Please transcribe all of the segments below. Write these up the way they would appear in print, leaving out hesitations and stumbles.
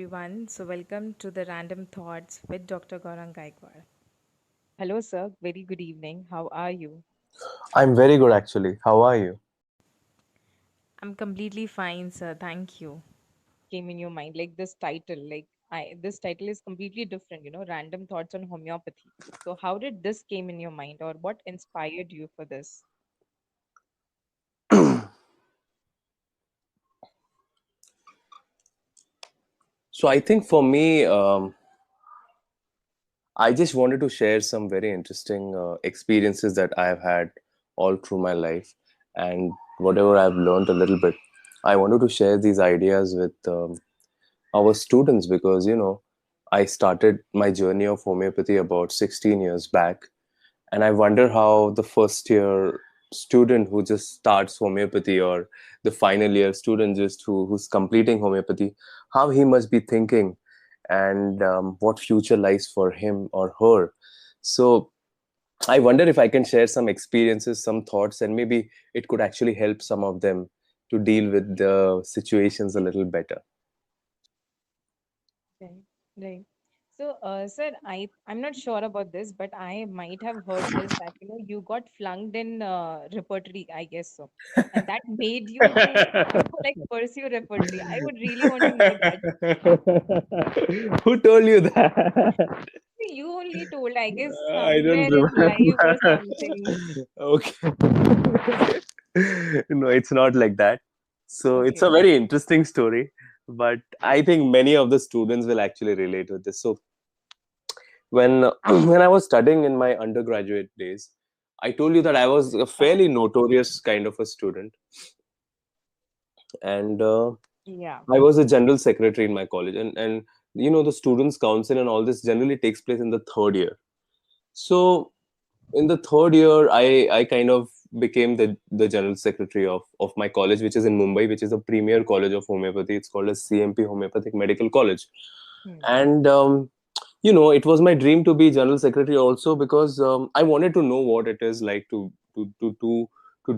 everyone. So, welcome to the Random Thoughts with Dr. Gaurang Gaikwad. Hello, sir. Very good evening. How are you? I'm very good actually. How are you? I'm completely fine, sir. Thank you. Came in your mind like this title, this title is completely different, Random Thoughts on Homeopathy. So, how did this came in your mind, or what inspired you for this? So I think for me, I just wanted to share some very interesting experiences that I've had all through my life, and whatever I've learned a little bit. I wanted to share these ideas with our students because I started my journey of homeopathy about 16 years back, and I wonder how the first year student who just starts homeopathy, or the final year student just who's completing homeopathy, how he must be thinking, and what future lies for him or her. So I wonder if I can share some experiences, some thoughts, and maybe it could actually help some of them to deal with the situations a little better. Right, right. So, sir, I'm not sure about this, but I might have heard this that you got flunked in repertory, I guess so, and that made you like pursue repertory. I would really want to know that. Who told you that? You only told, I guess, I don't somewhere in live or remember. something. Okay. No, it's not like that. So it's Okay. a very interesting story, but I think many of the students will actually relate with this. So when when I was studying in my undergraduate days, I told you that I was a fairly notorious kind of a student, and Yeah. I was a general secretary in my college, and the students' council and all this generally takes place in the third year. So in the third year, I kind of became the general secretary of my college, which is in Mumbai, which is a premier college of homeopathy. It's called as CMP Homeopathic Medical College, Hmm. and it was my dream to be general secretary also, because I wanted to know what it is like to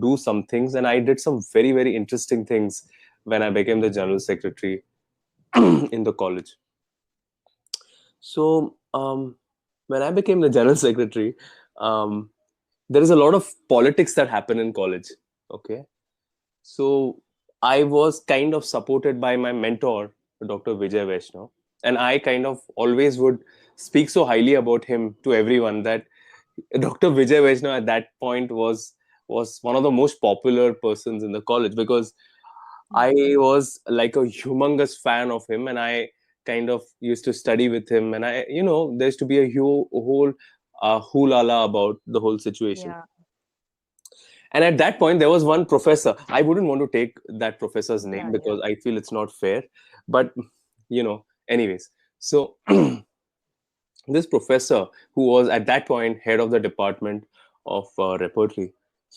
do some things, and I did some very very interesting things when I became the general secretary in the college. So when I became the general secretary, um, there is a lot of politics that happen in college. Okay, so I was kind of supported by my mentor, Dr. Vijay Vaishnav, and I kind of always would speak so highly about him to everyone that Dr. Vijay Vaishnav at that point was one of the most popular persons in the college, because I Hmm. was like a humongous fan of him, and I kind of used to study with him, and there used to be a whole hoo-la-la about the whole situation. Yeah. And at that point, there was one professor. I wouldn't want to take that professor's name Yeah. Yeah. because I feel it's not fair. But, anyways. So, this professor, who was at that point head of the department of repertory,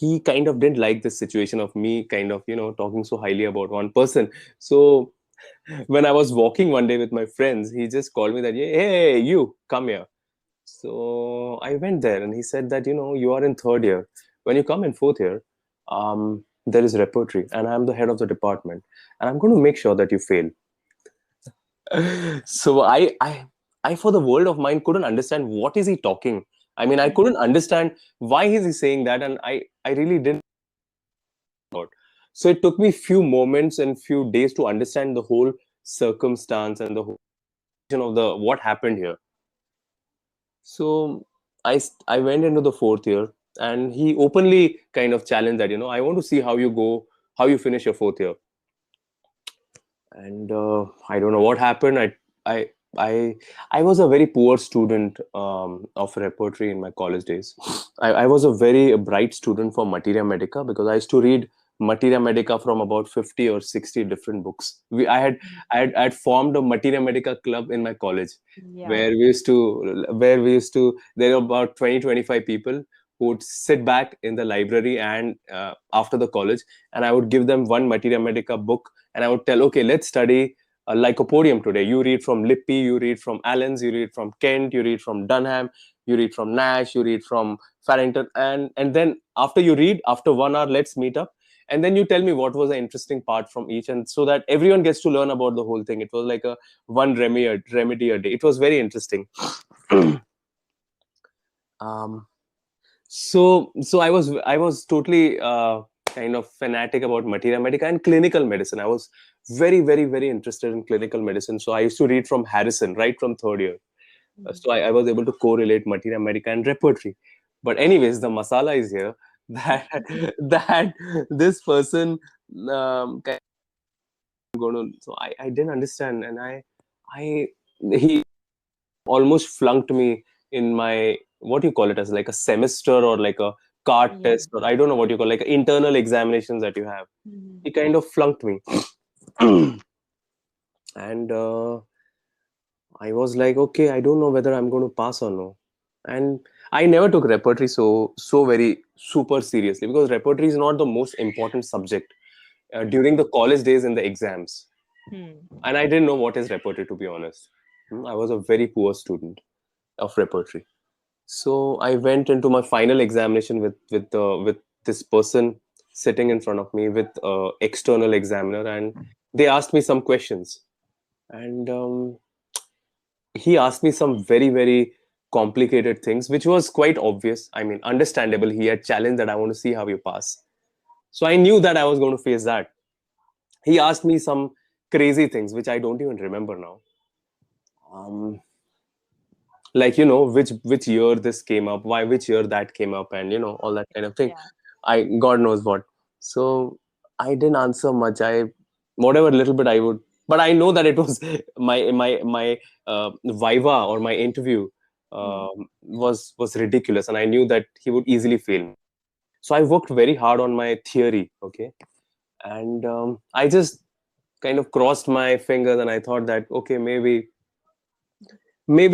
he kind of didn't like this situation of me kind of, talking so highly about one person. So, when I was walking one day with my friends, he just called me that, hey, you come here. So I went there, and he said that, you are in third year. When you come in fourth year, there is repertory, and I'm the head of the department, and I'm going to make sure that you fail. So I, for the world of mine, couldn't understand what is he talking. I mean, I couldn't understand why is he saying that, and I really didn't. So it took me few moments and few days to understand the whole circumstance and the whole of the what happened here. So I went into the fourth year, and he openly kind of challenged that, I want to see how you go, how you finish your fourth year. And I don't know what happened. I I I was a very poor student of repertory in my college days. I was a very bright student for Materia Medica, because I used to read Materia Medica from about 50 or 60 different books. I had formed a Materia Medica club in my college, Yeah. where we used to there were about 20-25 people who would sit back in the library, and after the college, and I would give them one Materia Medica book, and I would tell, okay, let's study Lycopodium today. You read from Lippi, you read from Allens, you read from Kent, you read from Dunham, you read from Nash, you read from Farrington, and then after you read, after 1 hour, let's meet up, and then you tell me what was the interesting part from each, and so that everyone gets to learn about the whole thing. It was like a one remedy a day. It was very interesting. um, so I was totally kind of fanatic about materia medica and clinical medicine. I was very very very interested in clinical medicine, so I used to read from Harrison right from third year. Mm. So I was able to correlate materia medica and repertory. But anyways, the masala is here that that this person kind of going to, so I didn't understand, and I he almost flunked me in my, what do you call it, as like a semester or like a card Yeah. test, or I don't know what you call, like internal examinations that you have. Mhm. He kind of flunked me. And I was like, okay, I don't know whether I'm going to pass or no. And I never took repertory so very super seriously, because repertory is not the most important subject during the college days in the exams. Hmm. And I didn't know what is repertory, to be honest. I was a very poor student of repertory. So I went into my final examination with this person sitting in front of me with external examiner, and they asked me some questions. And he asked me some very very complicated things, which was quite obvious. I mean, understandable. He had challenged that I want to see how you pass. So I knew that I was going to face that. He asked me some crazy things which I don't even remember now. Um, like, which year this came up, why which year that came up, and all that kind of thing. Yeah. I God knows what. So I didn't answer much. I Whatever little bit I would, but I know that it was my viva or my interview Hmm. was ridiculous, and I knew that he would easily fail me. So I worked very hard on my theory. Okay. And I just kind of crossed my fingers, and I thought that, okay, maybe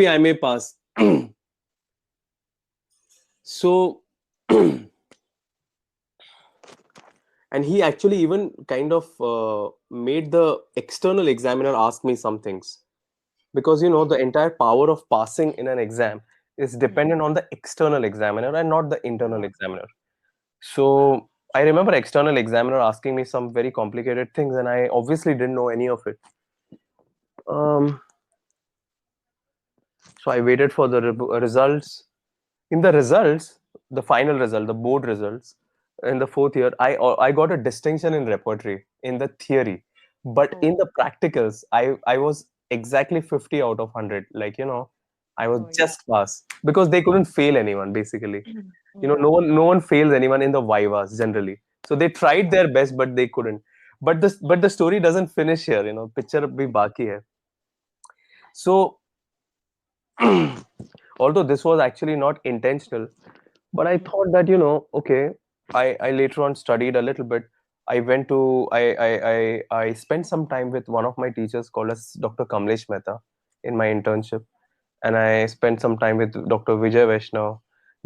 I may pass. So and he actually even kind of made the external examiner ask me some things, because the entire power of passing in an exam is Hmm. dependent on the external examiner and not the internal Yeah. examiner. So I remember external examiner asking me some very complicated things, and I obviously didn't know any of it. um, so I waited for the results. In the results, the final result, the board results, in the fourth year, I got a distinction in repertory in the theory, but in Oh. the practicals, I was exactly 50 out of 100. Like, I was Oh yeah. just pass, because they couldn't fail anyone basically. Yeah. No one fails anyone in the vivas generally. So they tried Yeah. their best, but they couldn't. But the story doesn't finish here. Picture bhi baki hai. So although this was actually not intentional, but I Mhm. thought that, okay, I later on studied a little bit. I went to I spent some time with one of my teachers called as Dr. Kamlesh Mehta in my internship, and I spent some time with Dr. Vijay Vaishnav.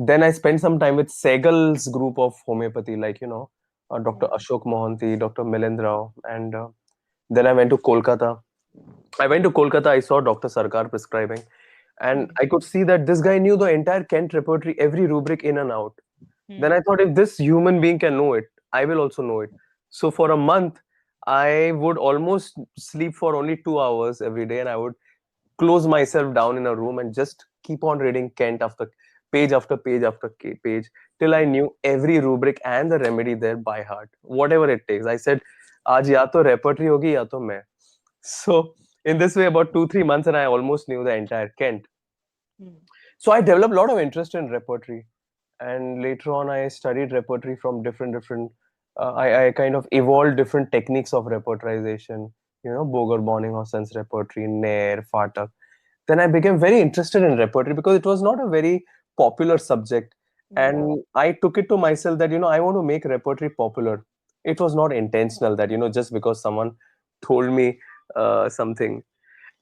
Then I spent some time with Segal's group of homeopathy, like, Dr. Yeah. Ashok Mohanty, Dr. Milind Rao, and then I went to Kolkata. I went to Kolkata. I saw Dr. Sarkar prescribing, and Hmm. I could see that this guy knew the entire Kent repertory, every rubric in and out. Then I Hmm. thought, if this human being can know it, I will also know it. So for a month, I would almost sleep for only 2 hours every day, and I would close myself down in a room and just keep on reading Kent after page after page, till I knew every rubric and the remedy there by heart, whatever it takes. I said, "Aaj ya to repertory hogi ya to main." So in this way, about 2-3 months, and I almost knew the entire Kent. Hmm. So I developed a lot of interest in repertory, and later on I studied repertory from different I kind of evolved different techniques of repertorization, Boger Bonninghausen's repertory, Nair, Fatak. Then I became very interested in repertory because it was not a very popular subject, Yeah. and I took it to myself that, I want to make repertory popular. It was not intentional that, just because someone told me something.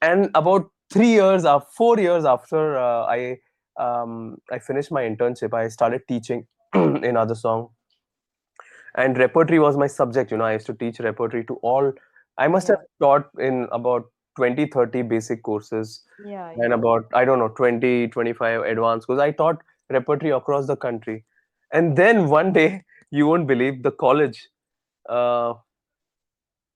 And about 3 years or 4 years after I finished my internship, I started teaching in other song, and repertory was my subject. I used to teach repertory to all. I must have Yeah. taught in about 20-30 basic courses, Yeah. and Yeah. about, I don't know, 20-25 advanced courses. I taught repertory across the country. And then one day, you won't believe, the college uh,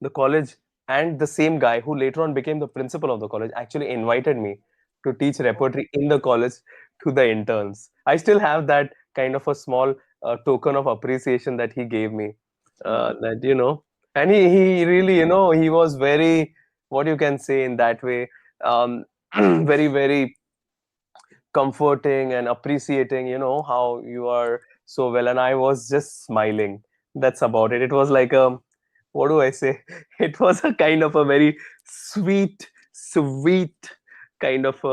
the college, and the same guy who later on became the principal of the college actually invited me to teach Oh. repertory in the college to the interns. I still have that kind of a small token of appreciation that he gave me. That and he really, he was very, what you can say in that way, um, very very comforting and appreciating, how you are so well. And I was just smiling. That's about it. It was like what do I say? It was a kind of a very sweet kind of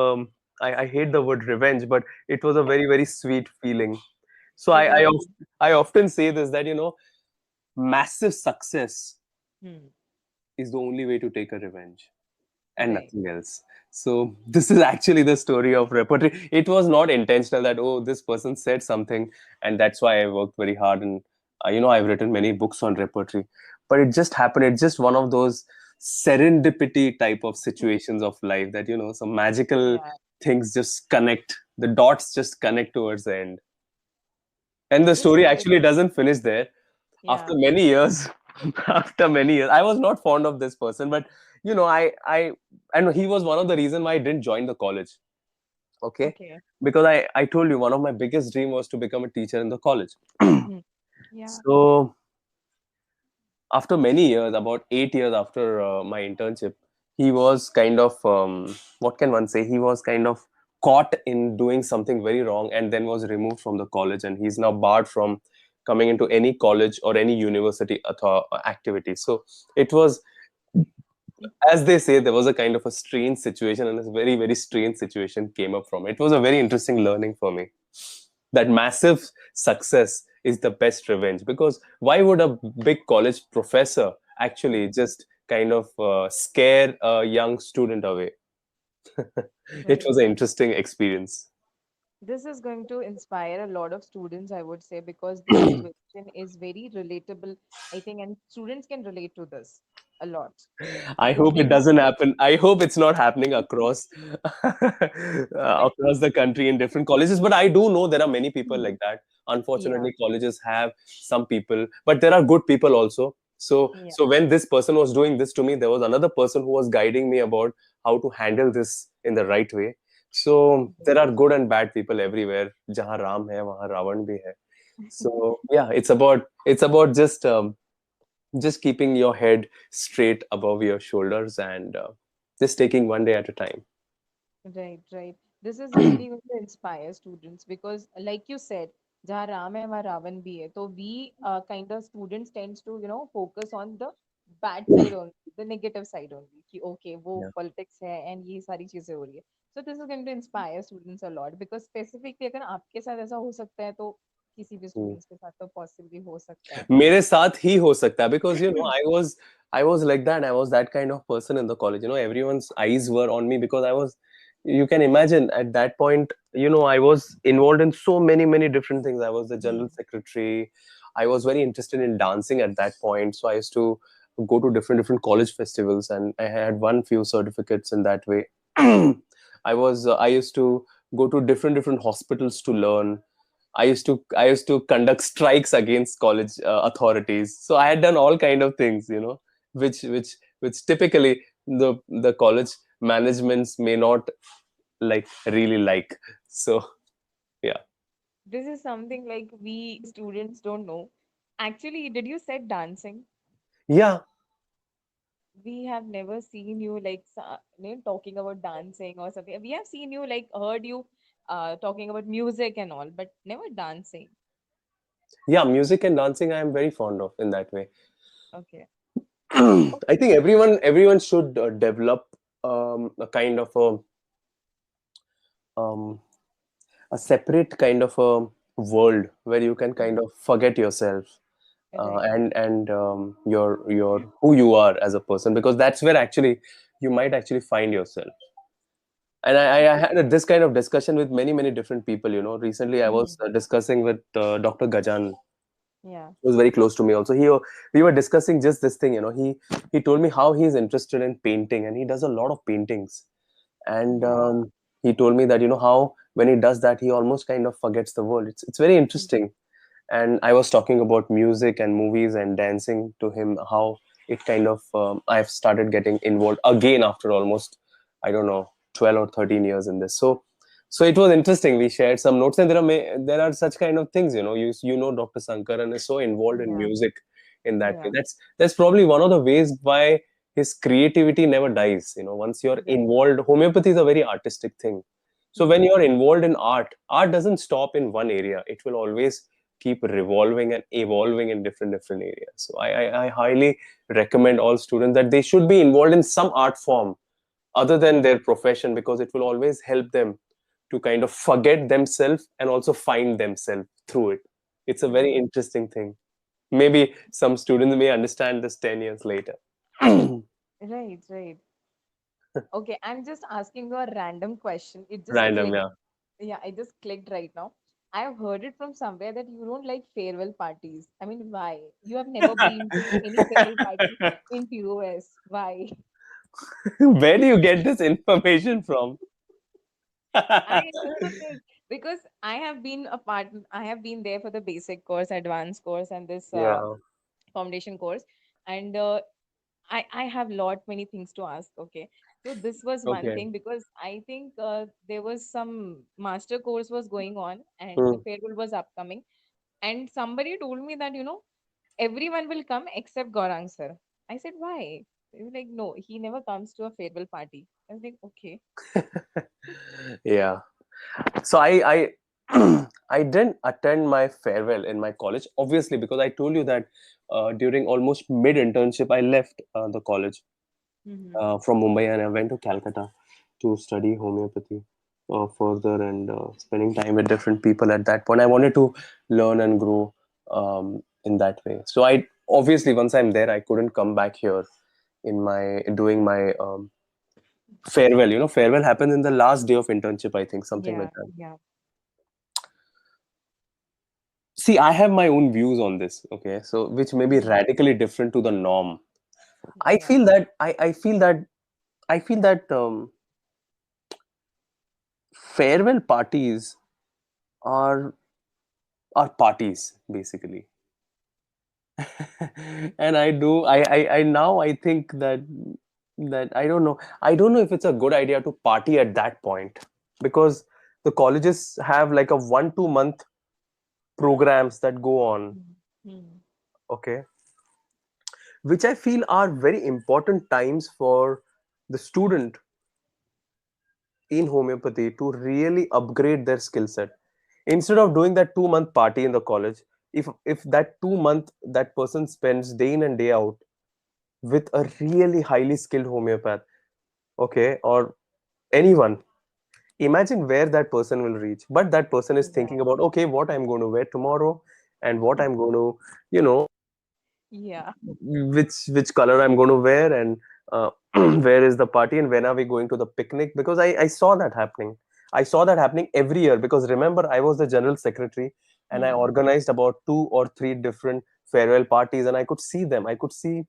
I hate the word revenge, but it was a very, very sweet feeling. So Because I often say this, that massive success hmm, is the only way to take a revenge, and right. nothing else. So this is actually the story of repertory. It was not intentional that, oh, this person said something and that's why I worked very hard, and I've written many books on repertory, but it just happened. It's just one of those serendipity type of situations of life that some magical Yeah. things just connect. The dots just connect towards the end, and the Just story actually doesn't finish there. After yeah. many years, after many years, I was not fond of this person, but I and he was one of the reason why I didn't join the college. Okay, Okay. because I told you one of my biggest dream was to become a teacher in the college. Hmm. Yeah. So after many years, about 8 years after my internship, he was kind of what can one say? He was kind of caught in doing something very wrong, and then was removed from the college, and he's now barred from coming into any college or any university activity. So it was, as they say, there was a kind of a strange situation, and a very, very strange situation came up from it. It was a very interesting learning for me, that massive success is the best revenge. Because why would a big college professor actually Hmm. just kind of scare a young student away? It Right. was an interesting experience. This is going to inspire a lot of students, I would say, because this situation is very relatable, I think, and students can relate to this a lot. I This hope it may doesn't happen. happen. I hope it's not happening across But across the country in different colleges. But I do know there are many people hmm, like that. yeah, Unfortunately, colleges have some people, but there are good people also. yeah, So when this person was doing this to me, there was another person who was guiding me about how to handle this in the right way. So right. there are good and bad people everywhere. Jahan Ram hai, wahan Ravan bhi hai. So yeah, it's about just keeping your head straight above your shoulders, and just taking one day at a time. Right, right. This is really going to inspire students because, like you said, जहाँ राम है वहाँ रावण भी है. So we kind of students tends to focus on the bad side only, the negative side only. कि okay वो Yeah. politics है and ये सारी चीजें हो रही है. So this is going to inspire students a lot because specifically अगर आपके साथ ऐसा हो सकता है तो किसी भी Hmm. students के साथ तो possibly हो सकता है. मेरे साथ ही हो सकता है, because I was like that. I was that kind of person in the college. Everyone's eyes were on me, because I was, you can imagine, at that point, I was involved in so many different things. I was the Hmm. general secretary. I was very interested in dancing at that point, so I used to go to different college festivals, and I had won few certificates in that way. I used to go to different hospitals to learn. I used to conduct strikes against college authorities. So I had done all kind of things, which typically the college managements may not really like. So yeah. This is something like we students don't know. Actually, did you said dancing? Yeah. We have never seen you like talking about dancing or something. We have seen you like heard you talking about music and all, but never dancing. Yeah, music and dancing I am very fond of in that way. Okay. I Okay. think everyone should develop a kind of um, a separate kind of a world where you can kind Mm. of forget yourself, Right. and your who you are as a person, because that's where actually you might actually find yourself. And I had this kind of discussion with many different people. Recently I was Mhm. discussing with Dr. Gajan, Yeah. who was very close to me also. We were discussing just this thing. He told me how he's interested in painting, and he does a lot of paintings. And Yeah. he told me that how when he does that, he almost kind of forgets the world. It's very Mm. interesting. and I was talking about music and movies and dancing to him, how it kind of I've started getting involved again after almost, I don't know, 12 or 13 years in this. So it was interesting. We shared some notes, and there are such kind of things. You know, Dr. Sankaran is so involved in Yeah. music in that way. Yeah. That's probably one of the ways why his creativity never dies. Once you're Right. involved, homeopathy is a very artistic thing. So when Hmm. you're involved in art doesn't stop in one area. It will always keep revolving and evolving in different areas. So I highly recommend all students that they should be involved in some art form other than Hmm. their profession, because it will always help them to kind of forget themselves and also find themselves through it. It's a very Hmm. interesting thing. Maybe some students may understand this 10 years later. Right, right. Okay, I'm just asking you a random question. It just Random, clicked. yeah. Yeah, I just clicked right now. I've heard it from somewhere that you don't like farewell parties. I mean, why? You have never been to any farewell party in POS. Why? Where do you get this information from? I know this because I have been there for the basic course, advanced course, and this Yeah. foundation course. And I have lot many things to ask. Okay, so this was one Okay. thing because I think there was some master course was going on and the Hmm. farewell was upcoming, and somebody told me that everyone will come except Gaurang sir. I said why? They were like, no, he never comes to a farewell party. I was like, okay. Yeah. So I I didn't attend my farewell in my college, obviously, because I told you that during almost mid internship I left the college Mm-hmm. from Mumbai, and I went to Calcutta to study homeopathy further, and spending time with different people. At that point I wanted to learn and grow in that way. So I obviously, once I'm there, I couldn't come back here in my doing my farewell. Farewell happens in the last day of internship, I think, something like Yeah, that. yeah, See, I have my own views on this, okay, so which may be mm, radically different to the norm. I yeah, feel that I feel that farewell parties are parties basically. And I now I think that I don't know if it's a good idea to party at that point, because the colleges have like a 1 2 month programs that go on, mm, mm, okay, which I feel are very important times for the student in homeopathy to really upgrade their skill set. Instead of doing that 2 month party in the college, if that 2 month that person spends day in and day out with a really highly skilled homeopath, okay, or anyone, imagine where that person will reach. But that person is yeah, thinking about, okay, what I'm going to wear tomorrow, and what I'm going to, you know yeah, which color I'm going to wear, and where is the party, and when are we going to the picnic? Because I saw that happening. I saw that happening every year, because remember, I was the general secretary, and I mm, organized about 2 or 3 different farewell parties, and I could see them. I could see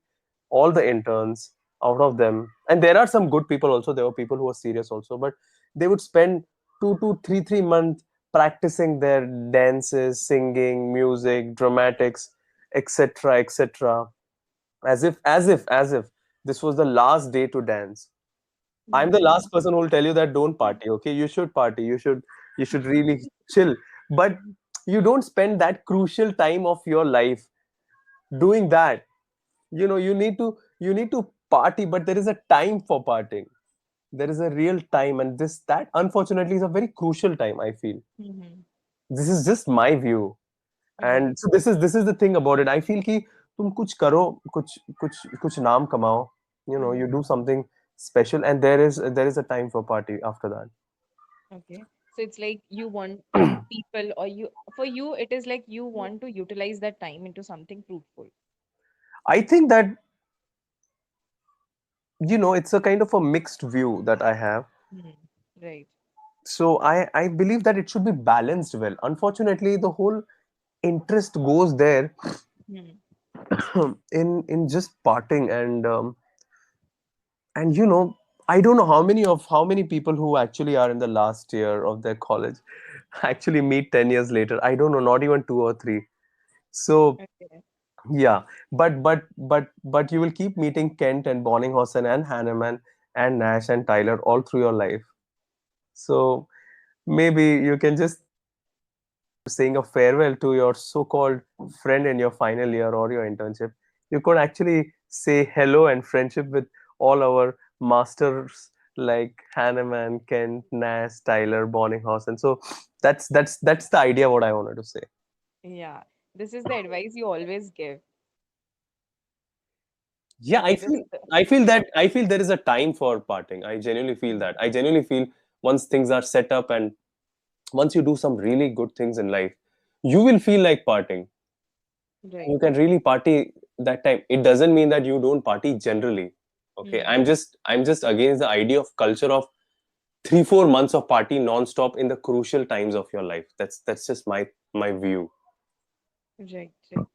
all the interns out of them, and there are some good people also. There were people who were serious also, but they would spend 2 to 3 months practicing their dances, singing, music, dramatics, etc., etc., as if this was the last day to dance. I'm the yeah, last person who will tell you that don't party. Okay, you should party. You should really chill. But you don't spend that crucial time of your life doing that. You need to party, but there is a time for partying. There is a real time, and this that unfortunately is a very crucial time, I feel. mm, This is just my view. mm, and so this is the thing about it. I feel कि तुम कुछ करो, कुछ कुछ कुछ नाम कमाओ, you mm. do something special, and there is a time for party after that. Okay. So it's like you want people, or for you, it is like you want to utilize that time into something fruitful. I think that it's a kind of a mixed view that I have. Mm, right. So I believe that it should be balanced well. Unfortunately, the whole interest goes there Mm, in just parting, and I don't know how many people who actually are in the last year of their college actually meet 10 years later. I don't know, not even two or three. So Okay. yeah, but you will keep meeting Kent and Bonninghausen and Hanneman and Nash and Tyler all through your life. So maybe you can just saying a farewell to your so-called friend in your final year or your internship. You could actually say hello and friendship with all our masters like Hanneman, Kent, Nash, Tyler, Bonninghausen. So that's the idea what I wanted to say. Yeah. This is the advice you always give. Yeah, Okay, this I feel there is a time for parting. I genuinely feel Mm, that. I genuinely feel once things are set up and once you do some really good things in life, you will feel like parting. right. You can really party that time. It doesn't mean that you don't party generally. Okay. Mm, I'm just against the idea of culture of 3 4 months of party non-stop in the crucial times of your life. That's just my view. right, right.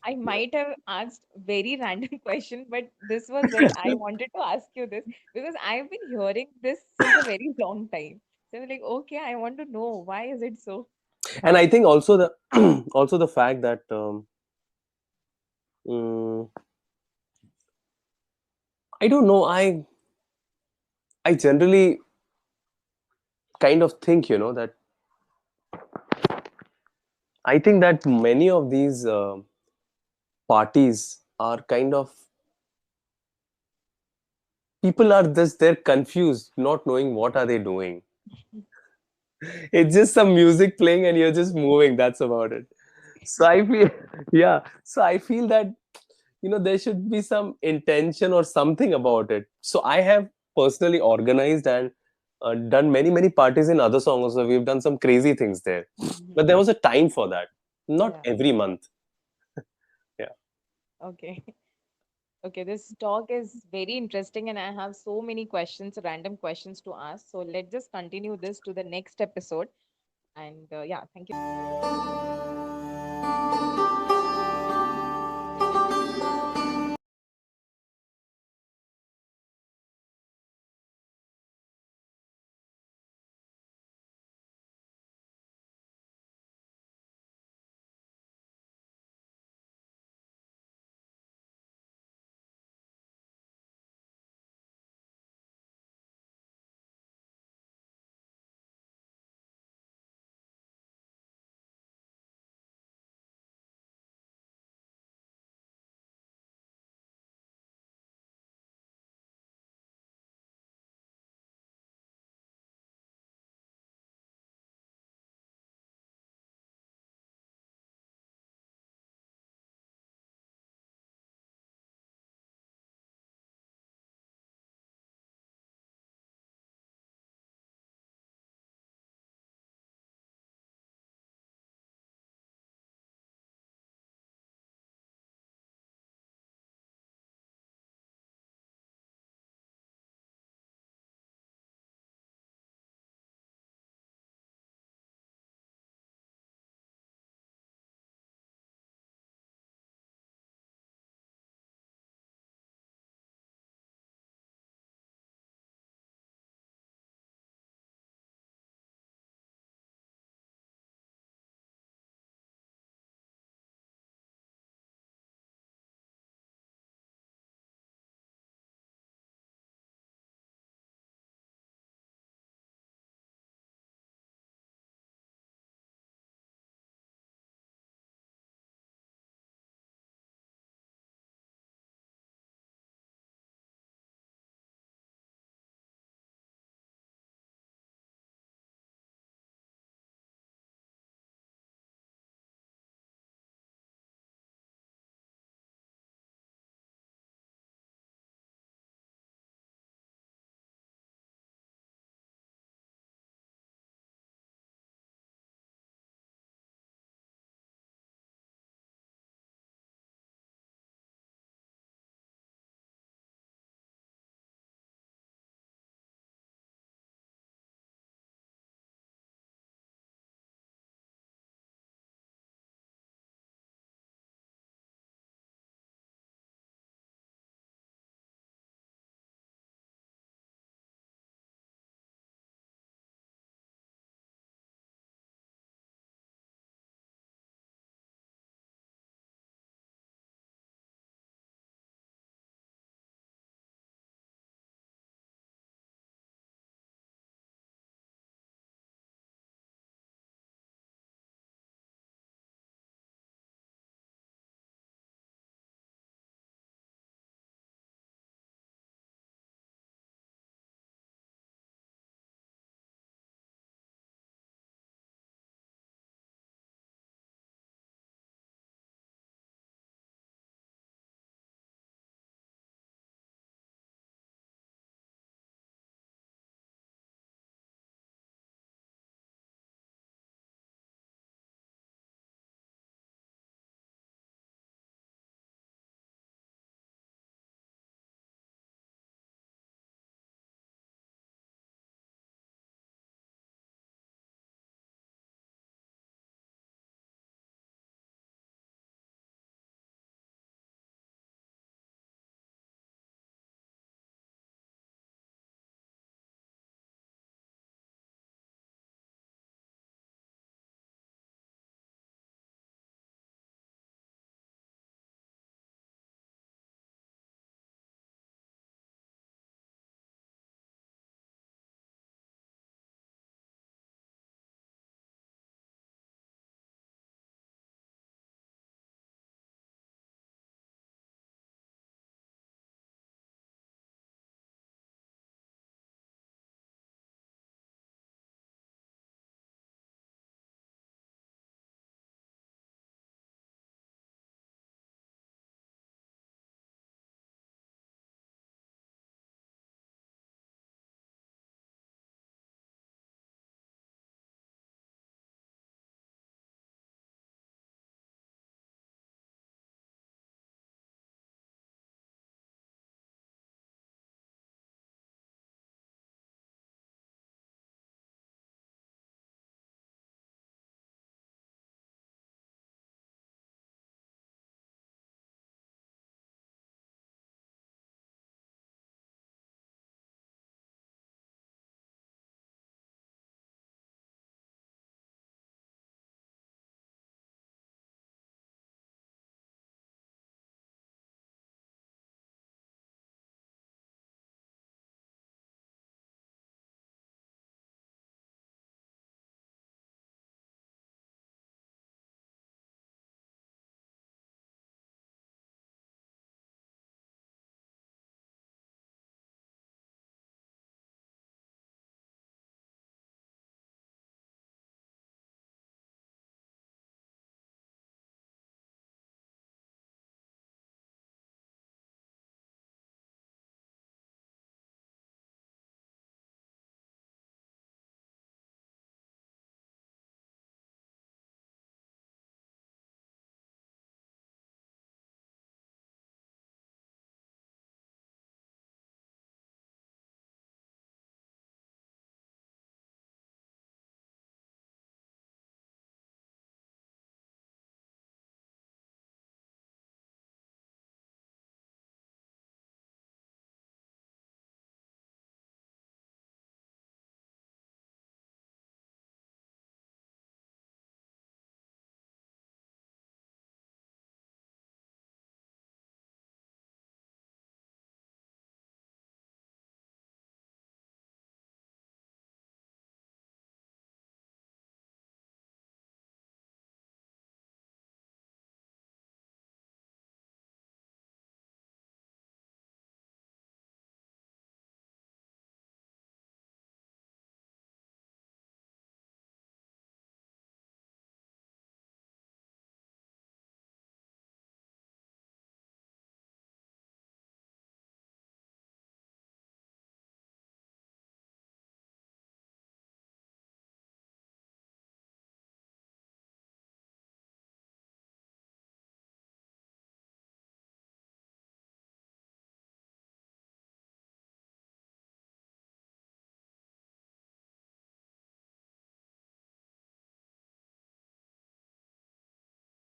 I might have asked very random question, but this was it. I wanted to ask you this because I've been hearing this since a very long time. So I'm like, okay, I want to know why is it so? And I think also the also the fact that mm, I don't know. I generally kind of think that I think that many of these parties are kind of people are just they're confused, not knowing what are they doing. It's just some music playing and you're just moving. That's about it. So I feel, yeah. So I feel that there should be some intention or something about it. So I have personally organized and done many parties in other songs. So we've done some crazy things there, but Mhm. there was a time for that. Not Yeah. every month. Yeah. Okay. Okay, this talk is very interesting, and I have so many questions, random questions to ask. So let's just continue this to the next episode. And yeah, thank you.